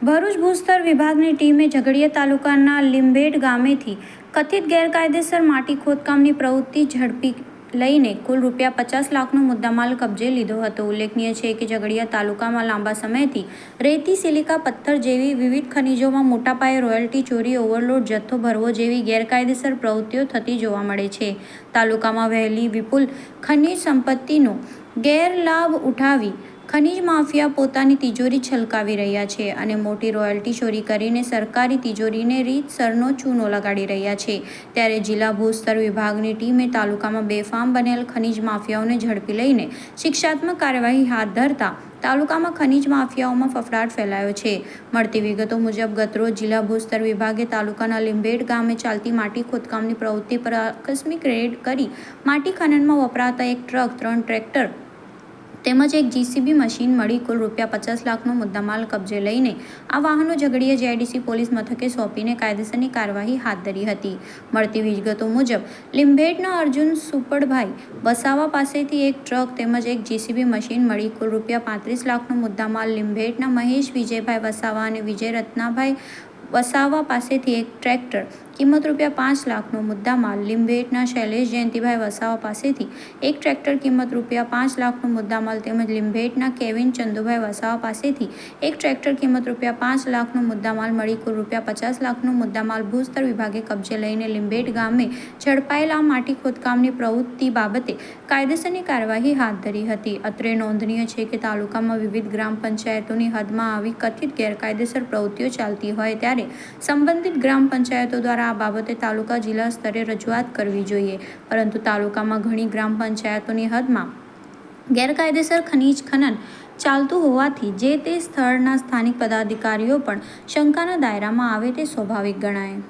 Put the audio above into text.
ભરૂચ ભૂસ્તર વિભાગની ટીમે ઝઘડિયા તાલુકાના લીંભેડ ગામેથી કથિત ગેરકાયદેસર માટી ખોદકામની પ્રવૃત્તિ ઝડપી લઈને કુલ ₹50 લાખનો મુદ્દામાલ કબજે લીધો હતો. ઉલ્લેખનીય છે કે ઝઘડિયા તાલુકામાં લાંબા સમયથી રેતી, સિલિકા પથ્થર જેવી વિવિધ ખનિજોમાં મોટા પાયે રોયલ્ટી ચોરી, ઓવરલોડ જથ્થો ભરવો જેવી ગેરકાયદેસર પ્રવૃત્તિઓ થતી જોવા મળે છે. તાલુકામાં વહેલી વિપુલ ખનિજ સંપત્તિનો ગેરલાભ ઉઠાવી ખનિજ માફિયા પોતાની તિજોરી છલકાવી રહ્યા છે અને મોટી રોયલ્ટી ચોરી કરીને સરકારી તિજોરીને રીતસરનો ચૂનો લગાડી રહ્યા છે. ત્યારે જિલ્લા ભૂસ્તર વિભાગની ટીમે તાલુકામાં બેફામ બનેલ ખનિજ માફિયાઓને ઝડપી લઈને શિક્ષાત્મક કાર્યવાહી હાથ ધરતા તાલુકામાં ખનિજ માફિયાઓમાં ફફડાટ ફેલાયો છે. મળતી વિગતો મુજબ ગતરોજ જિલ્લા ભૂસ્તર વિભાગે તાલુકાના લીંભેડ ગામે ચાલતી માટી ખોદકામની પ્રવૃત્તિ પર આકસ્મિક રેડ કરી માટી ખનનમાં વપરાતા એક ટ્રક, 3 ટ્રેક્ટર તેમજ એક જીસીબી મશીન મળી કુલ ₹50 લાખનો મુદ્દામાલ કબજે લઈને આ વાહનો ઝઘડિયા જેઆઈડીસી પોલીસ મથકે સોંપીને કાયદેસરની કાર્યવાહી હાથ ધરી હતી. મળતી વિગતો મુજબ લીંભેડના અર્જુન સુપડભાઈ વસાવા પાસેથી એક ટ્રક તેમજ એક જીસીબી મશીન મળી કુલ ₹35 લાખનો મુદ્દામાલ, લીંભેડના મહેશ વિજયભાઈ વસાવા અને વિજય રત્નાભાઈ વસાવા પાસેથી એક ટ્રેક્ટર કિંમત ₹5 લાખનો મુદ્દામાલ, લીંભેડના શૈલેષ જયંતિભાઈ વસાવા પાસેથી એક ટ્રેક્ટર કિંમત ₹5 લાખનો મુદ્દામાલ તેમજ લીંભેડના કેવિન ચંદુભાઈ વસાવા પાસેથી એક ટ્રેક્ટર કિંમત ₹5 લાખનો મુદ્દામાલ મળી કુલ ₹50 લાખનો મુદ્દામાલ ભૂસ્તર વિભાગે કબજે લઈને લીંભેડ ગામે ઝડપાયેલા માટી ખોદકામની પ્રવૃત્તિ બાબતે કાયદેસરની કાર્યવાહી હાથ ધરી હતી. અત્રે નોંધનીય છે કે તાલુકામાં વિવિધ ગ્રામ પંચાયતોની હદમાં આવી કથિત ગેરકાયદેસર પ્રવૃત્તિઓ ચાલતી હોય ત્યારે સંબંધિત ગ્રામ પંચાયતો દ્વારા આ બાબતે તાલુકા જિલ્લા સ્તરે રજૂઆત કરવી જોઈએ, પરંતુ તાલુકામાં ઘણી ગ્રામ પંચાયતોની હદમાં ગેરકાયદેસર ખનિજ ખનન ચાલતું હોવાથી જે તે સ્થળના સ્થાનિક પદાધિકારીઓ પણ શંકાના દાયરામાં આવે તે સ્વાભાવિક ગણાય.